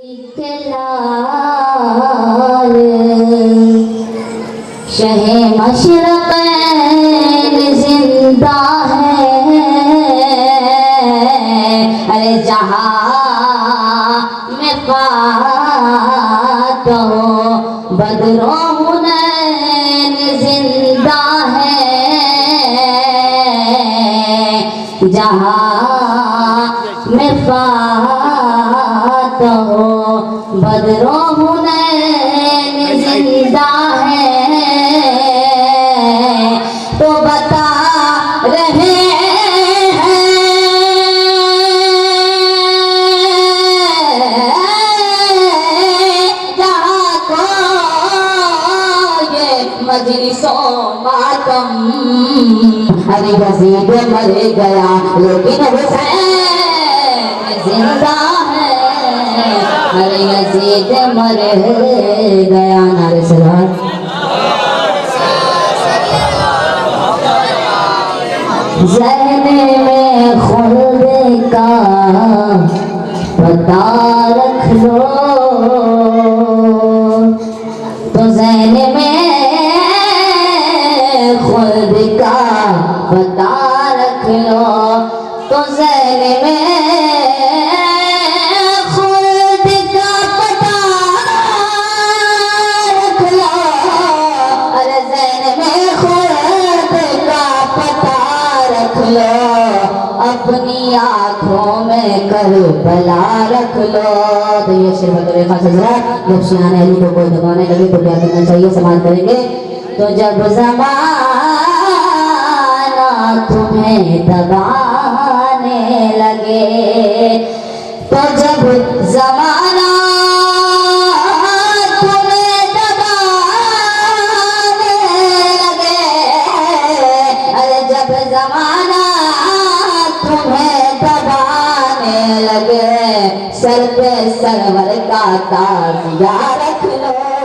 لال شہ مشرقین زندہ ہے، ارے جہاں میں فاتح بدر و حنین زندہ ہے، جہاں میں فاتح بدر و حنین زندہ ہے، تو بتا رہے ہیں جہاں کو یہ مجلس و ماتم، ارے یزید مر گیا لیکن حسین زندہ ہے، ارے یزید مر گیا، نعرہ صلوات۔ ذہن میں خلد کا پتہ رکھ لو، تو ذہن میں خلد کا پتہ رکھ لو، تو ذہن میں خلد کا پتہ رکھ لو، ارے ذہن میں خلد کا پتہ رکھ لو، اپنی آنکھوں میں کربلا رکھ لو۔ تو یہ شعر بطور خاص حضرات جب شیعان علی کو کوئی دبانے لگے تو کیا کرنا چاہیے، سماعت کریں گے۔ تو جب زمانہ تمہیں دبانے لگے، تو جب زمانہ تمہیں دبانے لگے، ارے جب زمانہ تمہیں دبانے لگے، سر پہ سرور کا تازیہ رکھ لو۔